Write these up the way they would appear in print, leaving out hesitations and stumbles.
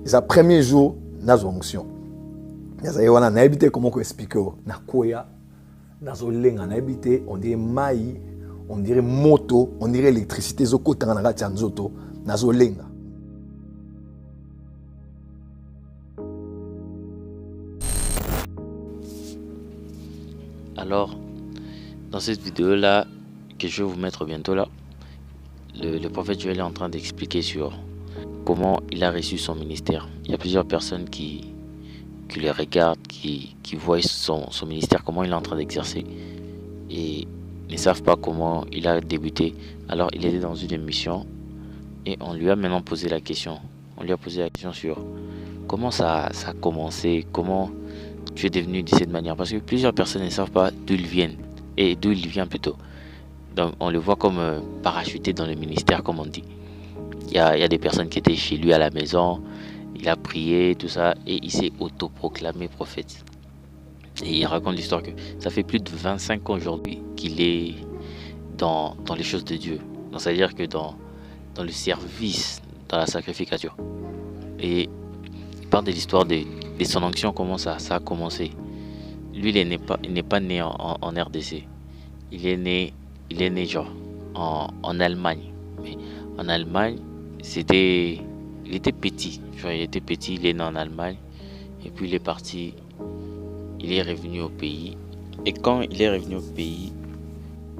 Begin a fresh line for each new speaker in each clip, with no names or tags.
c'est le premier jour de la onction. On a habité comment expliquer na koya nazo lenga na habité on dirait maï, on dirait moto, on dirait électricité zo kota na kati nzoto nazo lenga.
Alors, dans cette vidéo-là, que je vais vous mettre bientôt là, le prophète Joël est en train d'expliquer sur comment il a reçu son ministère. Il y a plusieurs personnes qui le regardent, qui voient son ministère, comment il est en train d'exercer, et ne savent pas comment il a débuté. Alors, il était dans une émission et on lui a maintenant posé la question. On lui a posé la question sur comment ça a commencé, comment tu es devenu de cette manière, parce que plusieurs personnes ne savent pas d'où ils viennent et d'où il vient plutôt. Donc on le voit comme parachuté dans le ministère, comme on dit. Il y a des personnes qui étaient chez lui à la maison, il a prié, tout ça, et il s'est autoproclamé prophète. Et il raconte l'histoire que ça fait plus de 25 ans aujourd'hui qu'il est dans les choses de Dieu. Donc c'est-à-dire que dans le service, dans la sacrificature. Et il parle de l'histoire de son onction, comment ça a commencé. Lui, il n'est pas né en RDC. Il est né genre en Allemagne. Mais en Allemagne, il était petit. Genre, il était petit, il est né en Allemagne. Et puis il est parti, il est revenu au pays. Et quand il est revenu au pays,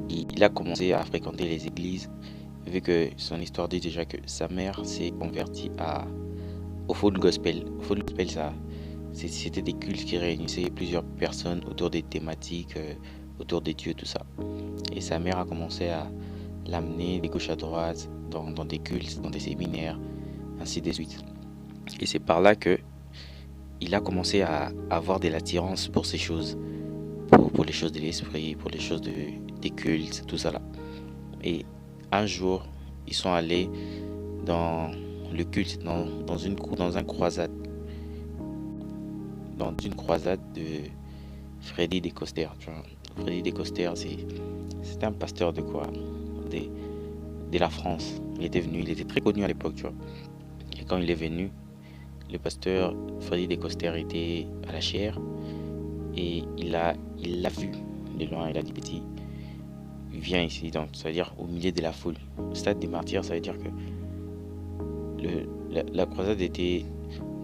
il a commencé à fréquenter les églises. Vu que son histoire dit déjà que sa mère s'est convertie au folk gospel. Au folk gospel, c'était des cultes qui réunissaient plusieurs personnes autour des thématiques, autour des dieux, tout ça. Et sa mère a commencé à l'amener de gauche à droite, dans des cultes, dans des séminaires, ainsi de suite. Et c'est par là que il a commencé à avoir de l'attirance pour ces choses, pour les choses de l'esprit, pour les choses des cultes, tout ça là. Et un jour, ils sont allés dans le culte, dans une croisade. Dans une croisade de Freddy Descoster. Freddy Descoster, c'était un pasteur de quoi? De la France. Il était très connu à l'époque, tu vois. Et quand il est venu, le pasteur Freddy Descoster était à la chaire et il l'a vu de loin. Il a dit, petit, viens ici, donc ça veut dire au milieu de la foule. Le stade des martyrs, ça veut dire que la croisade était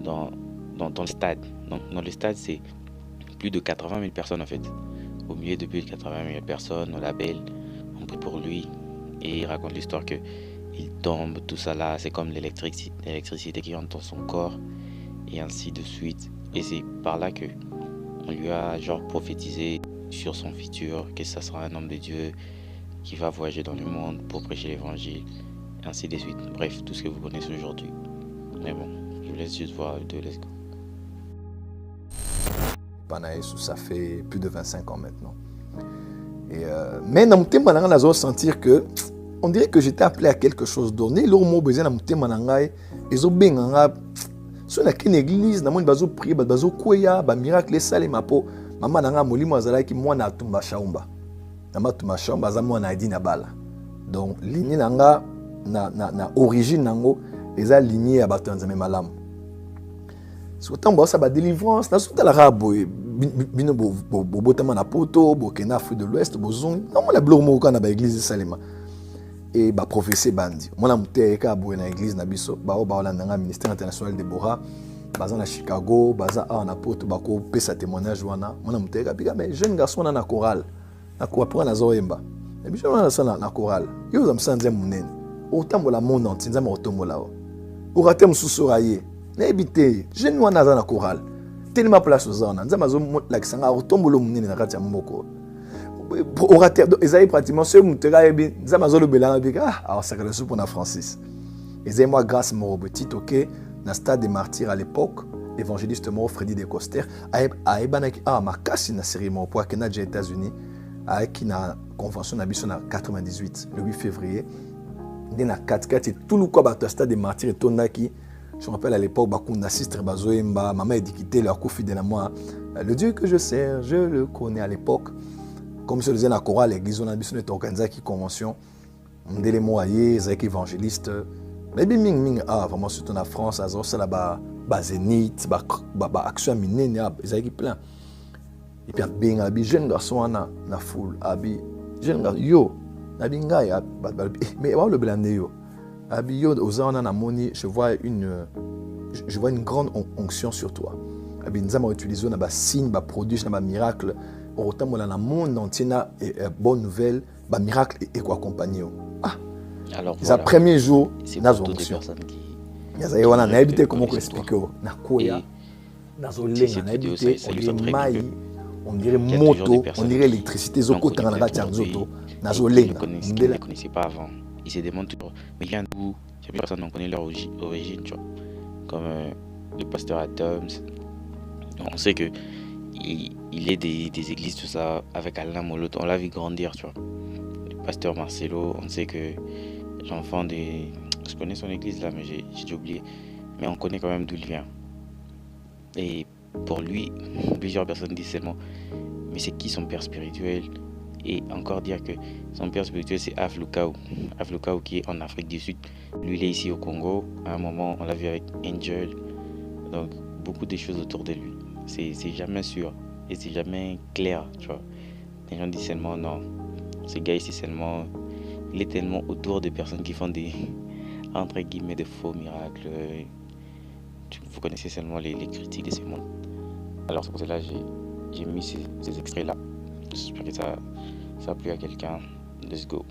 dans le stade. Donc, dans le stade, c'est plus de 80 000 personnes en fait. Au milieu de plus de 80 000 personnes, on l'appelle, on prie pour lui. Et il raconte l'histoire que il tombe, tout ça là, c'est comme l'électricité qui rentre dans son corps. Et ainsi de suite. Et c'est par là que on lui a genre prophétisé sur son futur, que ça sera un homme de Dieu qui va voyager dans le monde pour prêcher l'évangile, ainsi de suite. Bref, tout ce que vous connaissez aujourd'hui. Mais bon, je vous laisse juste voir de let's go.
Ça fait plus de 25 ans maintenant. Et mais dans mon thème, on sentir que on dirait que j'étais appelé à quelque chose d'autre. Né l'homme besoin dans mon thème, ils ont bien sur une église, dans mon bazo prier, bazo koya, ba miracle salé ma po. Maman nanga molimo azala ki mwana tumba shaumba. Nama tumba shaumba za mwana adi na bala. Donc lignée nanga na origine nango les a lignés à bato nzambe malamu. Sotant bo ça ba délivrance, na soutta la rabo bino botama na poto, bokena Afrique de l'Ouest, bozong. Non la blomo kana ba église salema. Et ba prophétie bandi. Mona muteka bo na église na biso, ba ola nanga ministère international de Bora. Baza na Chicago, baza na poto bako pesa témoignage wana. Mona muteka bika mais jeune garçon na chorale. Na ko apprendre na zoemba. Et biso na chorale. Yo za msanze munene. Otambola monde entier, nzama otombola. O raté mususoraye. Na ebité, jeune wana za na chorale. Tellement place aux zona. Nzama zo la kisanga otombolo munene na kati ya mboko. O raté ezali pratiquement ce muteka ebi nzama zo lobela bika. Ah, ça que pour na Francis. Ezali moi grâce mo petit OK. Dans le stade des martyrs à l'époque, évangéliste mort Freddy Descoster a ebanaki makasi na série mo pour Canada aux États-Unis a qui na convention na biso na 98 le 8 février dans la 4 tout le quoi bato stade des martyrs et tonaki je me rappelle à l'époque bakunda sister bazoemba maman édikité leur coup fidèle à moi le Dieu que je sers je le connais à l'époque comme je le disais dans la chorale l'église on a biso na organisé qui convention ndele moye ezaki évangéliste Mais bien ming vraiment surtout en France azo ça là-bas Zénith action minene ils avaient plein. Et puis bien abi jeune garçon na foule abi jeune garçon yo na binga ya mais le blindé yo abi yo ozana na moni je vois une grande onction sur toi. Abi nzama utiliser na ba signe ba produit na ba miracle autant dans le monde entier na bonne nouvelle ba miracle et quoi accompagner.
Alors
voilà. Le premier jour
c'est pour toutes les personnes qui
yazaye wana na habité comment expliquer na koya nazo lenga na habité on dirait moto on dirait électricité zoko tanga na tyanzoto nazo lenga
ne les connaissait pas avant. Ils se demandent toujours mais vient d'où? Il y a personne qui connaît leur origine, tu vois. Comme le pasteur Adams. On sait que il est des églises tout ça avec Alain Moloto, on l'a vu grandir, tu vois. Le pasteur Marcelo, on sait que l'enfant des... Je connais son église là, mais j'ai déjà oublié. Mais on connaît quand même d'où il vient. Et pour lui, plusieurs personnes disent seulement, mais c'est qui son père spirituel? Et encore dire que son père spirituel c'est Aflukao. Aflukao qui est en Afrique du Sud. Lui il est ici au Congo. À un moment on l'a vu avec Angel. Donc beaucoup de choses autour de lui. C'est jamais sûr. Et c'est jamais clair, tu vois. Les gens disent seulement non. Ce gars ici seulement... Il est tellement autour de personnes qui font des, entre guillemets, de faux miracles. Vous connaissez seulement les critiques de ce monde. Alors c'est pour cela que j'ai mis ces extraits-là. J'espère que ça a plu à quelqu'un. Let's go.